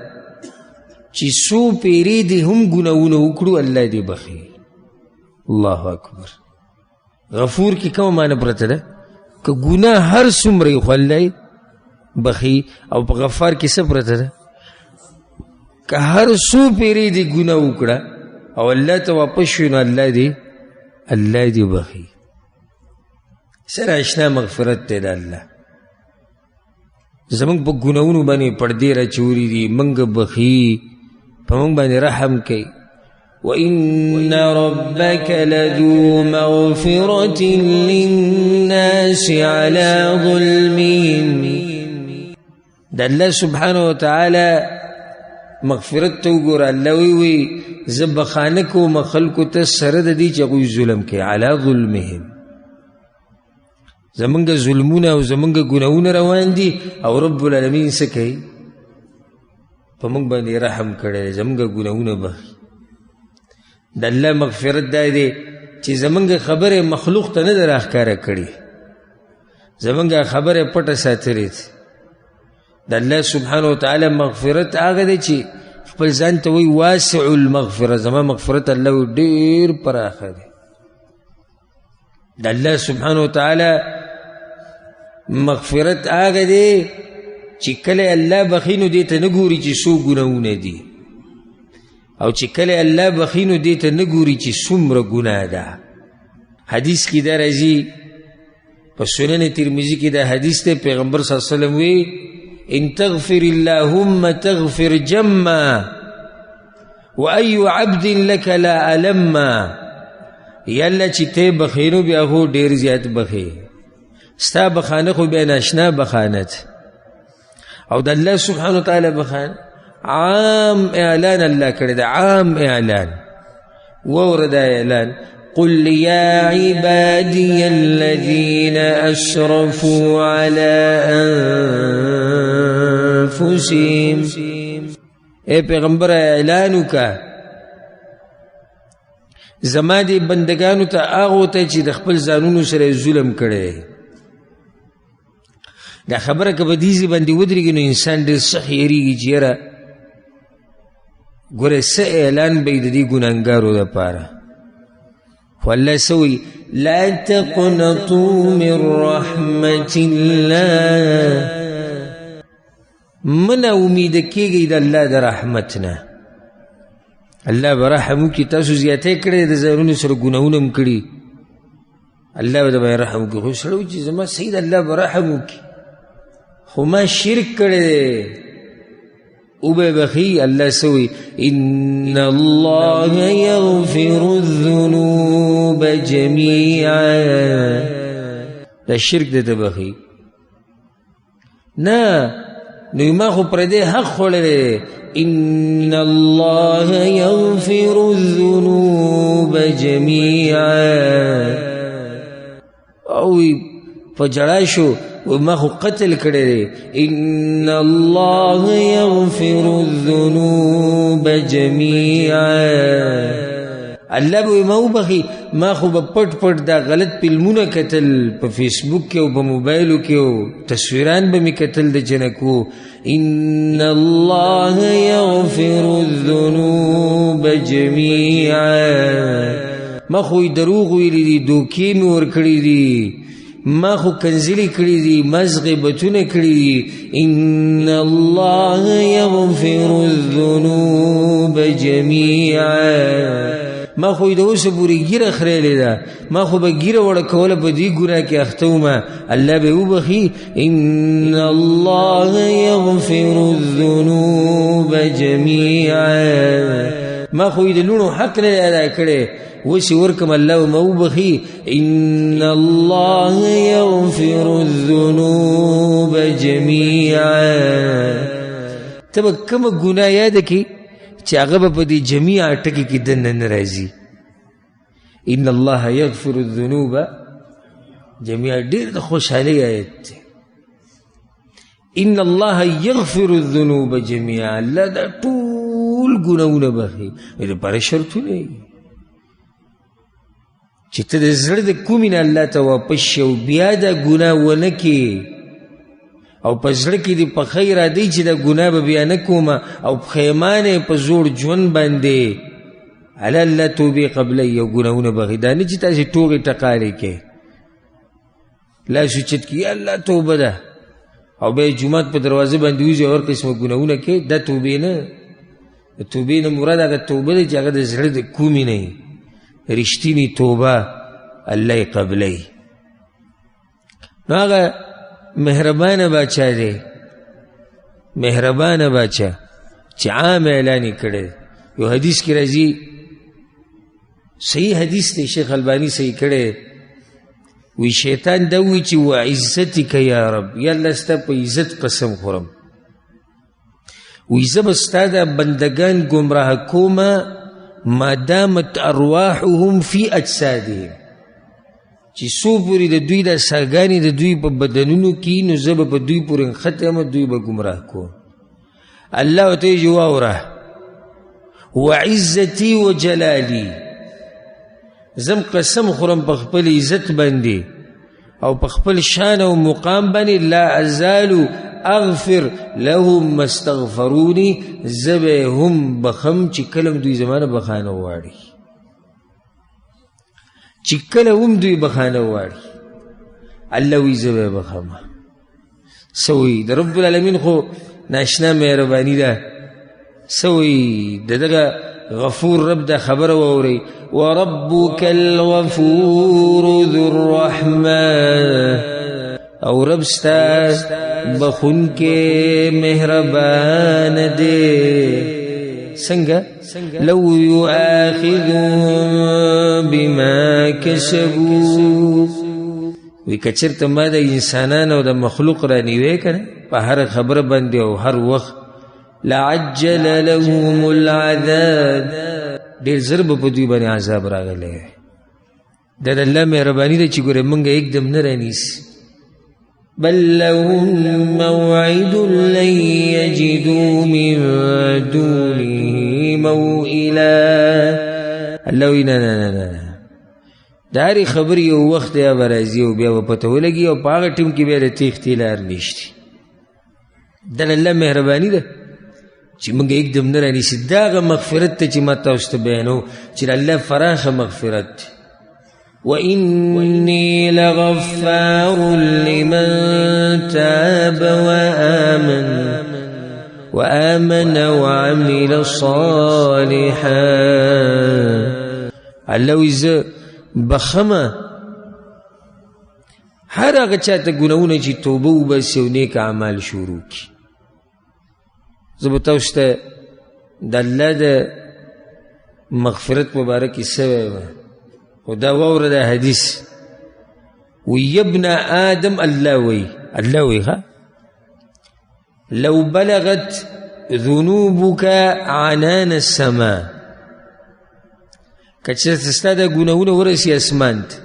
چې څو پیرې دې هم ګناونه وکړو الله دې بخي. الله اکبر. غفور کی کوم معنی پرته ده که ګناه هر څومره خو الله بخي، او په غفار کې څه پرته ده که هر څو پیرې دې ګناه وکړه او الله ته واپس شو نو الله دې بخي. سره اشنا مغفرت دی د الله. زمونږ په ګناهونو باندې پردې راچوري دي، موږ بخي، په موږ باندې رحم کوي. وَإِنَّ رَبَّكَ لَذُو مَغْفِرَةٍ لِلنَّاسِ عَلَى ظُلْمِهِمْ. د الله سبحانه وتعالی مغفرت ته وګوره. الله وی زه بخانه کوم خلکو ته سره د دې چې هغوی ظلم کوي. علی ظلمهم، زمونږ ظلمونه او زمونږ ګناهونه روان دي او رب العالمین څه کوي؟ په موږ باندې رحم کړی، زمونږ ګناهونه بخي. د الله مغفرت دا دی چې زمونږ خبرې مخلوق ته نه ده راښکاره کړې، زمونږ خبرې پټه ساتلې ده. د الله سبحانه وتعالی مغفرت هغه دی چې خپل ځان ته وایي واسع المغفره، زما مغفرت الله ډېر پراخه دی. د الله سبحانه وتعالی مغفرت هغه دی چې کله الله بخي نو دې ته نه ګوري چې څو ګناهونه دي، او چې کله الله بخي نو دې ته نه ګوري چې څومره ګناه ده. حدیث کې دا راځي، په سنن ترمذي کې دا حدیث دی، پیغمبر صلی الله علیه وسلم وی ان تغفر اللهم تغفر جما وأي عبد لك لا ألما. یالله چې ته بخې نو بیا خو ډېر زیات بخې، ستا بخانه خو بیا ناشنا بخانت. او د الله سبحانه وتعالی بخانه عام اعلان الله کړی دی، عام اعلان. واوره دا اعلان قل يا عبادي الذين أشرفوا على أنفسهم. اے پیغمبر اعلان وکا زما دې بندگانو ته هغو ته چې د خپل ځانونو سره ظلم کړی. دا خبره که په دې باندې ودرېږي نو انسان ډېر سخت یېرېږي چې یاره ګوره څه اعلان به یې د دې ګناهګارو دپاره. خو الله څه وایي لا تقنطوا من رحمة الله. من امیده کېږئ د الله د رحمت نه. الله به رحم وکړي. تاسو زیاتی کړی د ځانونو سره ګناهونه هم کړي، الله به درباندې رحم وکړي. خو سړی چې زما سید الله به رحم وکړي، خو ما شرک کړی دی، وبه بخي. الله څه وایي ان الله یغفر الذنوب جمیعا. دا شرک دی ته بخي نه، نو ما خو پردې حق خوړلی. ان الله یغفر الذنوب جمیعا. او په جړا شو ما خو قتل کړی دی. ان الله یغفر الذنوب جمیعا. الله به ما وبخي، ما خو به پټ پټ دا غلط فلمونه کتل په فیسبوک کې او په موبایلو کې، او تصویران به مې کتل د جنکو. ان الله یغفر الذنوب جمیعا. ما خو دروغ ویلی دي، دوکې مې ورکړي دي، ما خو کنزلی کړي دي، مزغ غیبتونه کړي دي. ان الله یغفر الذنوب جمیعا. ما خو د اوسه پورې ګیره خریلې ده، ما خو به ګیره وړه کوله په دې ګناه کې اخته ومه، الله به وبخي. ان الله یغفر الذنوب جمیعا. ما خو د لوڼو حق نه ادا کړی، وسی ورکم الله ما وبخي. ان الله یغفر الذنوب جمیعا. ته به کومه ګناه یاد کړي چې هغه به په دې جمیع ټکي کې دننه نه راځي. ان الله یغفر الذنوب جمیعا ډېر د خوشحالۍ آیت دی. ان الله یغفر الذنوب جميعا، الله دا ټول ګناونه بخي. لپاره شرطونه چې ته د زړه د کومې نه الله ته واپس شې او بیا دا ګناه ونه کې او په زړه کې دې په خیر راځي چې دا ګناه به بیا نه کومه او پښیمانې په زوړ ژوند باندې علی الله توبې قبلی او ګناهونه بخي. دا نه چې تاسې ټوغې ټقالې کې لاس اوچت کړي یا الله توبه ده او بیا جومات په دروازه باندې وځي او هر قسمه ګناهونه کوي. دا توبې نه، د توبې نه مراد هغه توبه ده چې هغه د زړه د کومې نه وي، رښتینې توبه الله یې قبلی. نو هغه مهربانه باچا دی، مهربانه باچا چې عام اعلان یې کړی. یو حدیث کې راځي، صحیح حدیث دی، شیخ البانی صحیح کړی، وی شیطان دا وی چې وعزتک یا رب، یا الله ستا په عزت قسم خورم، وی زه به ستا دا بندگان ګمراه کومه ما دامت ارواحهم فی اجسادهم، چې څو پورې د دوی دا ساګانې د دوی په بدنونو کې نو زه به په دوی پورې ختمه دوی به ګمراه کوم. الله ورته وایي واوره وعزتي وجلالي، زم قسم خورم په خپل عزت باندې او په خپل شان او مقام باندې لا ازال اغفر لهم ما استغفروني، زبه هم بخم چې کلم دوی زمانه بخانه واړي، چې کله هم دوی بخانه واړي الله وی زبه بخمه. سوی د رب العالمین خو ناشنا مهربانی ده. سوی دغه غفور رب دا خبر ووري وربك الغفور ذو الرحمة، او رب ستا بخون کے مہربان دے. سنگا لو يؤاخذهم بما كسبوا، وی کچرته ما د انسانانو او د مخلوق را نیوی کنه په هر خبره باندې او هر وخت لعجل لهم العذاب، ډېر زر به په دوی باندې عذاب راغلی. دا د الله مهرباني ده چې ګوره موږ یکدم نه رانیسي. بل لهم موعد لن یجدوا من دونه موئلا. الله وی نه نه نه نه، د هرې خبرې یو وخت یا به راځي او بیا به پته ولګي او په هغه ټیم کې بیا د تېښتې لار نشته. دا د الله مهرباني ده چې موږ یکدم نه رانیسي. دا هغه مغفرت ته چې ما تاسو ته بیانو چې د الله فراخه مغفرت. وإني لغفار لمن تاب وآمن وعمل صالحا. الله وی زه بخمه هر هغه چاته ګناهونه چې توبه وباسي او نیک اعمال شروع کړي. زه به تاسو ته د الله د مغفرت مبارک کیسه وایم او دا واوره د حدیث. وی ابن آدم، الله وی ها لو بلغت ذنوبك عنان السماء، کچرته ستا دا ګناهونه ورسي اسمان ته،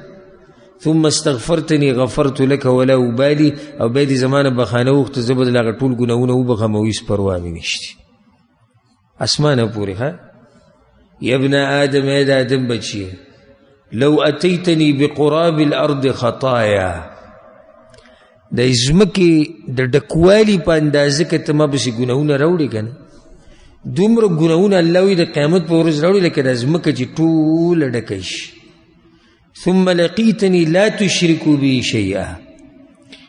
ثم استغفرتني غفرت لك ولا ابالي، او بیا دې زمانه بخانه وخته زه به د هغه ټول ګناهونه وبخم او هېڅ پروا مې نشته اسمانه پورې. ها یا ابن آدم، ای د آدم بچیه، لو اتیتنی بقراب الارض خطایا، د ځمکې د ډکوالي په اندازه که ته ما پسې ګناهونه راوړې که نه، دومره ګناهونه الله وایي د قیامت په ورځ راوړي لکه د ځمکه چې ټوله ډکه شي. ثم لقیتنی لا تشرک بی شیئا،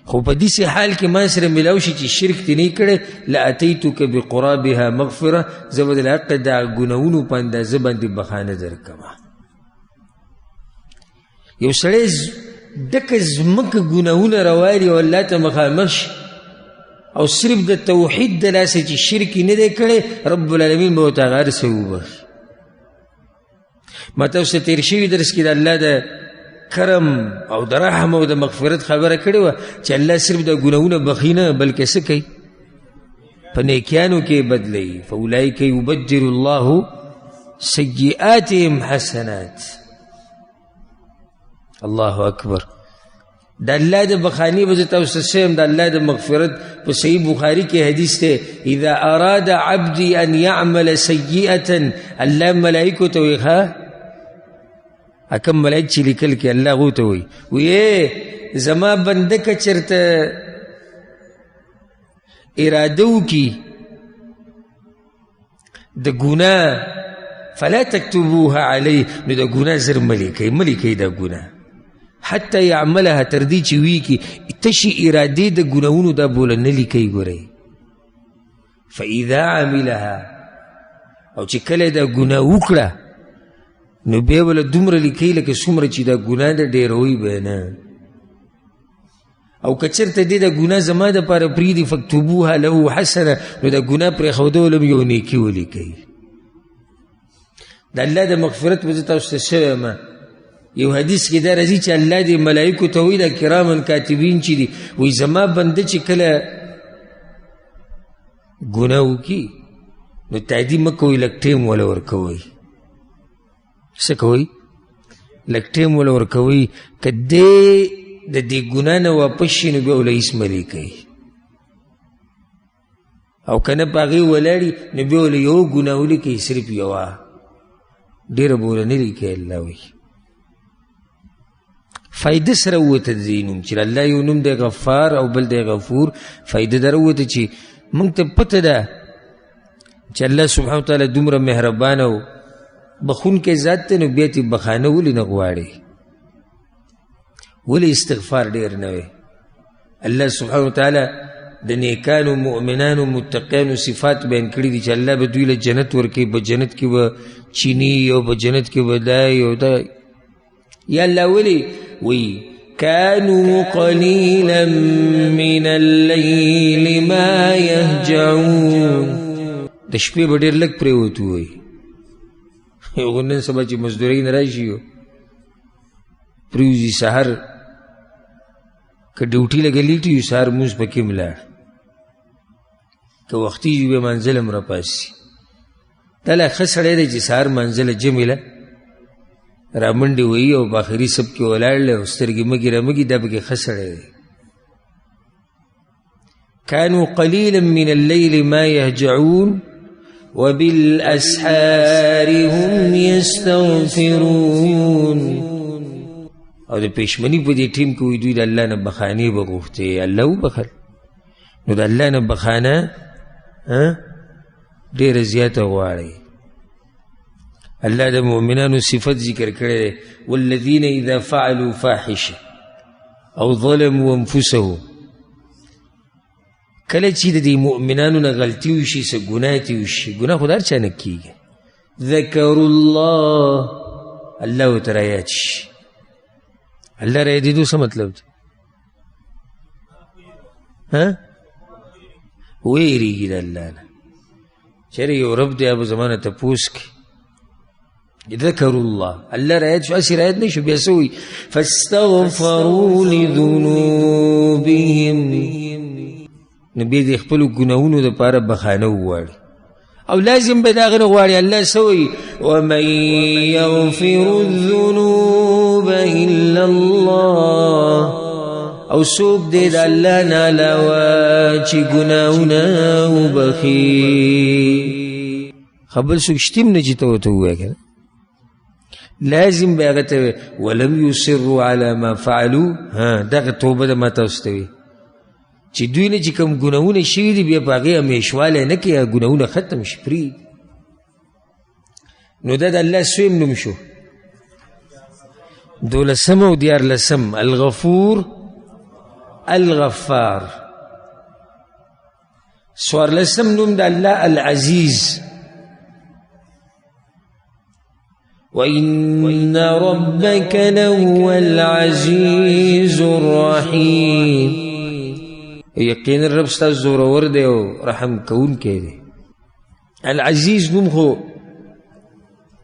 خو په داسې حال کې ما سره ملاو شي چې شرک دې نه کړی، لاتیتک بقرابها مغفره، زه به د حق د ګناهونو په اندازه باندې بخانه درکمه. یو سړی ډکه ځمکه ګناهونه راوالي او الله ته مخامخ شي او صرف د توحید د لاسه چې شرک یې نه دی کړی، رب العالمین به ورته هغه هر څه وبخي. ما تاسو ته تېر شوي درس کې د الله د کرم او د رحم او د مغفرت خبره کړې وه چې الله صرف د ګناهونه بخي نه بلکې څه کوي، په نیکیانو کې بدلوي. فاولئک یبدل الله سیئاتهم حسنات. الله اکبر. د الله د بخاني به زه تاسو ته ښیم د الله د مغفرت په صحیح بخاري کې حدیث دی اذا اراد عبدي ان يعمل سیئة الله ملائکو ته وایي ښه اکم ملائک چې لیکل کې الله هغو ته وایي ویې زما بنده که چېرته اراده وکړي د ګناه فلا تکتبوها علیه نو د ګناه زر مه لیکئ دا ګناه حتی یعملها تر دې چې وی کې تشي ارادې د ګناهونو دا بوله نه لیکئ ګورئ فاذا عملها او چې کله دا ګناه وکړه نو بیا بله دومره لیکئ لکه څومره چې دا ګناه د ډېروئ به نه او که چېرته دې د ګناه زما دپاره پرېږدي فاکتبوها له حسنه نو د ګناه پرېښودلو هم یو نیکي ولیکئ د الله د مغفرت به زه تاسو ته شوی یم یو حدیث کې دا راځي چې الله دې ملایکو ته وایي دا کرامن کاتبین چې دي وایي زما بنده چې کله ګناه وکړي نو تعدي مه کوئ لږ ټیم وله ورکوئ څه کوئ لږ ټیم وله ورکوئ که دې د دې ګناه نه واپس شي نو بیا وله هېڅ مه لیکئ او که نه په هغې ولاړي نو بیا وله یو ګناه ولیکئ صرف یوه ډېره به وله نه لیکئ الله وایي فایده سره ووته د دې نوم چې الله یو نوم دی غفار او بل دی غفور فایده در ووته چې موږ ته پته ده چې الله سبحانه وتعالی دومره مهربان او بخونکی ذات دی نو بیا تې بخانه ولې نه غواړې ولې استغفار ډېر نه وی الله سبحانه وتعالی د نیکانو مؤمنانو متقیانو صفات بیان کړي دي چې الله به دوی له جنت ورکوي په جنت کې به چینی او په جنت کې به دای او دا یا الله ولې وی كانوا قليلا من الليل ما يهجعون د شپې به ډېر لږ پرېوتو وی یو نن سبا چې مزدورۍ نه راشي پرېوځي سهار که ډیوټي لګېلیټي وي سهار مونځ پکې هم لاړ که وختي وي بیا منزل هم راپاسي دا لا ښه سړی دی چې سهار منزله جمې له رامنډې وهي او په آخري صف کې ولاړ او سترګې مږي رامږي دا پکې ښه سړی دی كانوا قليلا من الليل ما يهجعون وبالأسحار هم يستغفرون او د پېشمني په دې ټیم کې وي دوی د الله نه بخانې به غوښتې الله وبخل نو د الله نه بخانه ډېره زیاته غواړئ الله د مؤمنانو صفت ذکر کړی دی والذین اذا فعلوا فاحشه او ظلموا انفسهم کله چې د دې مؤمنانو نه غلطي وشي څه ګناه تې وشي ګناه خو د هر چا نه کېږي ذکروا الله الله ورته رایاد شي الله را یادېدو څه مطلب دی ویریږي د الله نه چېرې یو رب دی هغه به زما نه تپوس کړي ذکروا الله الله را یاد شو هسې را یاد نه شو بیا څه وایي فاستغفروا لذنوبهم نو بیا د خپلو ګناهونو دپاره بخانه وغواړي او لازم به د هغه نه غواړي الله څه وایي ومن یغفر الذنوب الا الله او څوک دی د الله نه علاوه چې ګناهونه وبخي خبر څوک شته هم نه چې ته ورته ووایې که لازم به هغه ته ولم یصروا علی ما فعلوا دغه توبه ده ما تاسو ته وي چې دوی نه چې کوم ګناهونه شوي دي بیا په هغې همیشوالی نه کوي ګناهونه ختم شي پرېږدي نو دا د الله سویم نوم شو 12 او 14 الغفور الغفار 14 نوم د الله العزیز وَإِنَّ رَبَّكَ لَهُوَ الْعَزِيزُ الرَّحِيمُ یقینا رب ستا زورور دی او رحم کوونکی دی العزیز نوم خو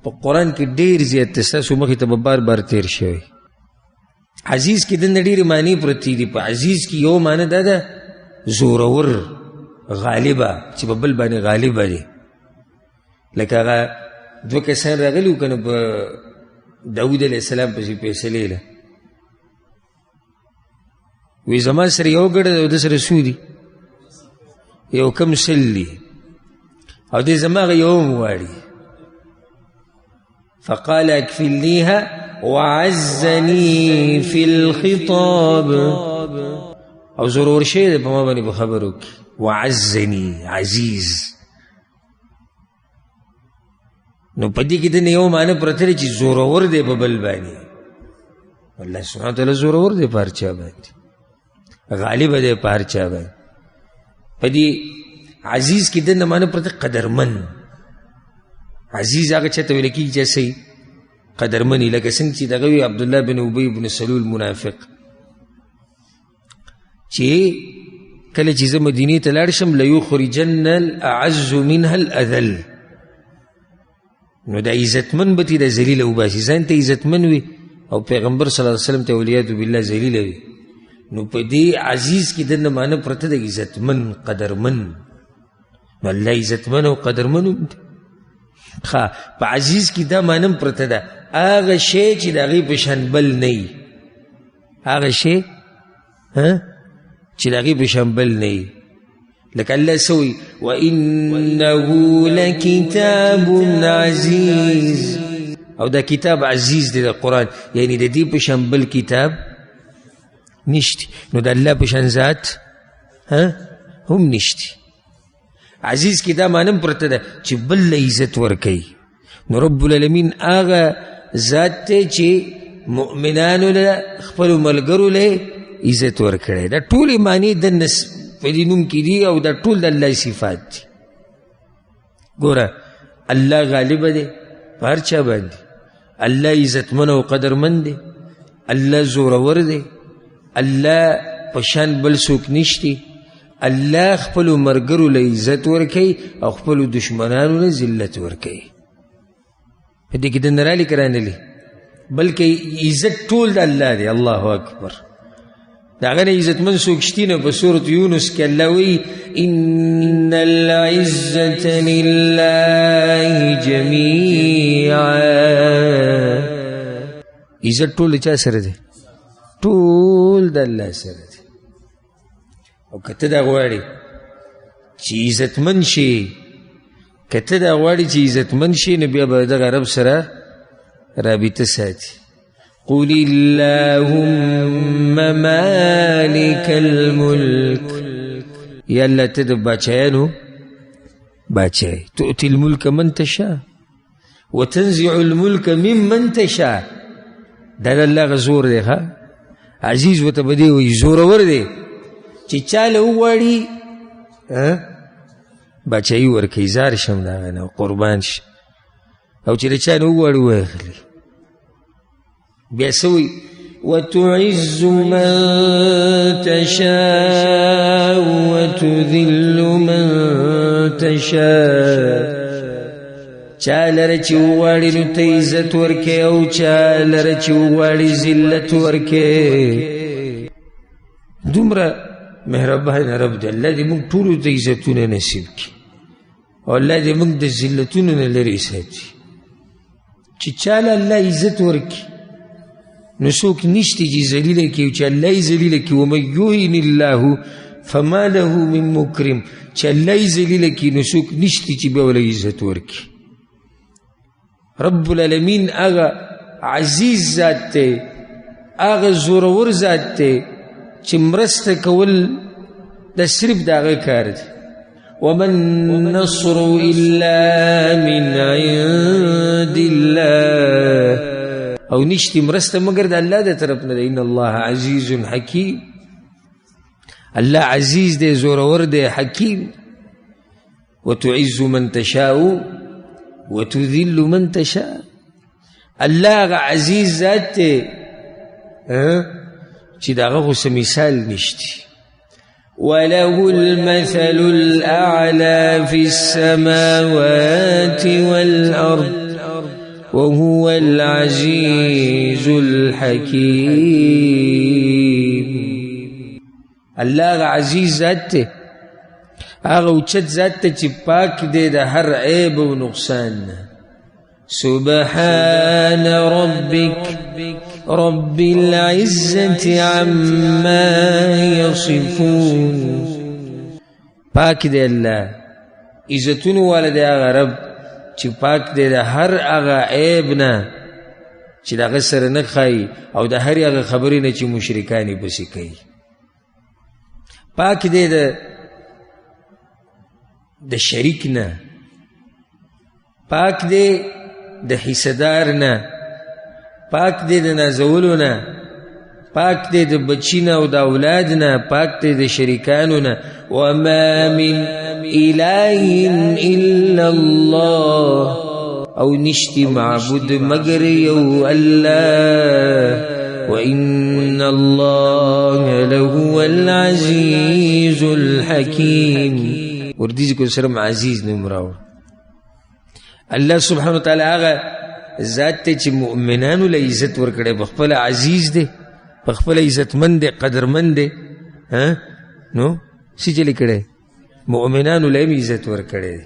په قرآن کې ډېر زیات دی ستاسو مخې ته به بار بار تیر شوی عزیز کې دنده ډېرې معنی پرتې دي په عزیز کې یو معنی دا ده زورور غالبه چې په بل باندې غالبه دی لکه هغه دوه کسان راغلي وو که نه په داود علیه السلام پسې فیصلې له وی زما سره یو ګډه ده او ده سره څو دي؟ یو کم سل دي او دی زما هغه یو هم غواړي. فقال اکفلنیها وعزنی فی الخطاب، او ضرور شی دی په ما باندې په خبرو کې. وعزنی، عزیز. نو په دې کې د یو معنی پرته دی چې زورور دی په بل باندې. الله سبحانه وتعالی زورور دی په هر چا باندې، غالب دی په هر چا باندې. په دې عزیز کې د نه معنی پرته قدرمن. عزیز هغه چاته ویل کېږي چې صحیح قدرمني، لکه څنګه چې دغه وي عبدالله بن ابی بن سلول منافق چې کله چې زه مدینې ته لاړ شم لیخرجن الاعز منها الاذل، نو دا عزتمن به تې دا ذلیله وباسي. ځان ته عزتمن وي او پیغمبر صلی الله علیه وسلم ته والعیاذ بالله ذلیله وي، نو په دې عزیز کې دنه معنی پرته د عزتمن قدرمن. نو الله عزتمن او قدرمن په عزیز کې دا معنی پرته ده هغه شی چې د هغې په شان بل نه وي، هغه شی چې د هغې په شان بل نه وي. لکه الله څه وایي؟ وانه لکتاب عزیز، او دا کتاب عزیز دی د قرآن، یعنی د دې په شان بل کتاب نشتی. نو د الله په شان ذات هم نشتی. عزیز کې دا معنی پرته ده چې بل له عزت ورکوي. نو رب العالمین هغه ذات دی چې مؤمنانو له خپلو ملګرو له عزت ورکړی. دا ټولې معنی د په دې نوم کې دي او دا ټول د الله صفات دي. ګوره الله غالب دی په هر چا باندې، الله عزتمن او قدرمن دی، الله زورور دی، الله په شان بل څوک نشتی. الله خپلو ملګرو له عزت ورکوي او خپلو دشمنانو له ذلت ورکوي. په دې کې د نه رالیکه رانلي، بلکې عزت ټول د الله دی. الله اکبر. د هغه نه عزتمن څوک شتي نه. په سورة یونس کې الله وایي ان العزة لله جمیعا. عزت ټول چا سره دی؟ ټول د الله سره دی. او که ته دا غواړې چې عزتمن شي، که ته دا غواړې چې عزتمن شي، نو بیا به دغه رب سره رابطه ساتي. قل اللهم مالک الملک، یا الله ته د باچایانو باچای. تؤتي الملک من تشاء وتنزع الملک ممن تشاء. دا د الله هغه زور دی. عزیز ورته به دې وایي، زورور دی چې چاله وغواړي باچایي ورکوي. زار شم د هغه نه قربان شي، او چې د چا نه وغواړي واخلي. بیا څه وایي؟ وتعز من تشاء وتذل من تشاء. چا لره چې وغواړي نو ته عزت ورکوي، او چا لره چې وغواړي ذلت ورکوي. دومره مهربان رب دی. الله دې موږ ټولو ته عزتونه نصیب کړي، او الله دې موږ د ذلتونو نه لرې ساتي. چې چاله الله عزت ورکړي نو څوک نشته چې ذلیله کړي، او چې الله یې ذلیله کړي. ومن یهن الله فما له من مکرم. چې الله یې ذلیله کړي نو څوک نشته چې بیا وله عزت ورکړي. رب العالمین هغه عزیز ذات دی، هغه زورور ذات دی چې مرسته کول د صرف د هغه کار دی. وما النصر الا من عند الله. او نشتی مرسته مگر د الله د طرف نه دی. ان الله عزیز حکیم. الله عزیز دی، زورور دی، حکیم. وتعز من تشاء وتذل من تشاء. الله هغه عزیز ذات دی چې د هغه خو څه مثال نشتی. وله المثل الأعلى في السماوات والأرض وهو العزيز الحكيم. الله عزیز ذات ته، هغه اوچت ذات ته چې پاک دی د هر عیب او نقصان. سبحان ربک رب العزة عما يصفون. پاک دے اللہ عزتون والد آغا رب چی پاک دے دا ہر آغا عیبنا چی دا غسر نکھائی او دا ہر آغا خبرینا چی مشرکانی بسی کئی. پاک دے دا شریکنا، پاک دے دا حصدارنا، پاک دے دا نازولونا، پاک دے دا بچینا و دا اولادنا، پاک دے دا شریکانونا. وما من الہ الا اللہ، او نشتی معبود مگر یو اللہ. وإن الله لهو العزيز الحكيم. وردیز کو سرم عزیز نمراو. اللہ سبحانہ وتعالی آغا ذات تے چی مؤمنانو لے عزت ورکڑے، بخپل عزیز دے، بخپل عزت مند دے، قدر مند دے. نو سی چلی کڑے مؤمنانو لے عزت ورکڑے.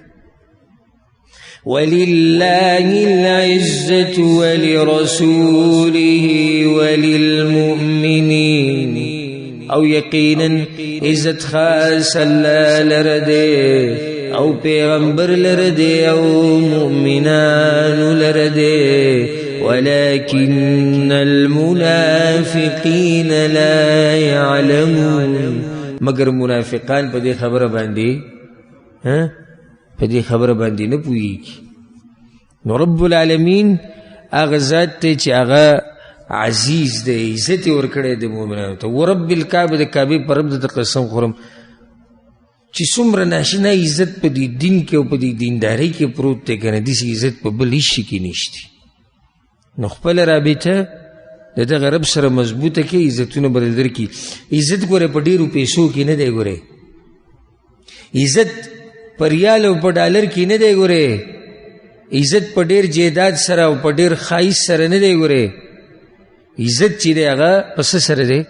وَلِلَّهِ الْعِزَّةُ وَلِرَسُولِهِ وَلِلْمُؤْمِنِينَ. او یقیناً عزت خاص اللہ لردے، او پیغمبر لردے، او مؤمنان لردے. وَلَكِنَّ الْمُنَافِقِينَ لَا يَعْلَمُونَ. مگر منافقان پا دے خبر باندی پدی خبر باندی نپوئی کی. نو رب العالمین آغا ذات تے چی آغا عزیز دے، عزت ورکڑے دے مومنانو تا. ورب الکعب دے کعبی پر رب دے قسم خورم چی سمر ناشنا عزت پا دی دین کے و پا دی دینداری کے پروت تے کنا دیسی عزت پا بلیشی کی نشتی. نخپل رابطہ دا غرب سر مضبوط کے عزتون بدل کی. عزت گورے پا دیرو پیسو کی ندے گورے، عزت پر ریال و پر ڈالر کی ندے گورے، عزت پر دیر جیداد سر و پر دیر خائص سر ندے گورے. عزت چی دے آغا پس سر دے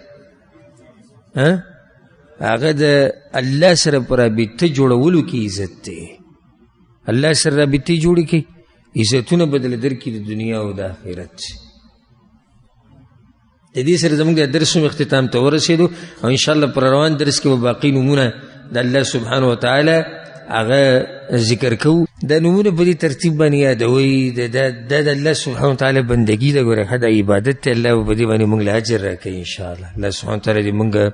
آغا دا اللہ سر پر رابطہ جوڑولو کی عزت دے. اللہ سر رابطہ جوڑی کی عزتون بدل در کی دنیا و دا آخرت. دی سر زمان دا درسوں میں اختتام تا ورسیدو، اور انشاءاللہ پر روان درس کے باقی نمونہ دا اللہ سبحانہ وتعالی آغا ذکر کو. دا نمونہ پا دی ترتیب بانی یادوئی دا اللہ سبحانہ وتعالی بندگی دا گورا خدا عبادت تے اللہ پا دی بانی منگل حجر رکھے انشاءاللہ. اللہ سبحانہ وتعالی دی منگا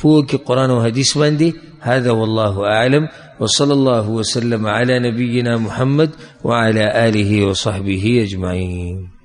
پوکی قرآن و حدیث باندی. هذا والله أعلم، وصلى الله وسلم على نبينا محمد وعلى آله وصحبه أجمعين.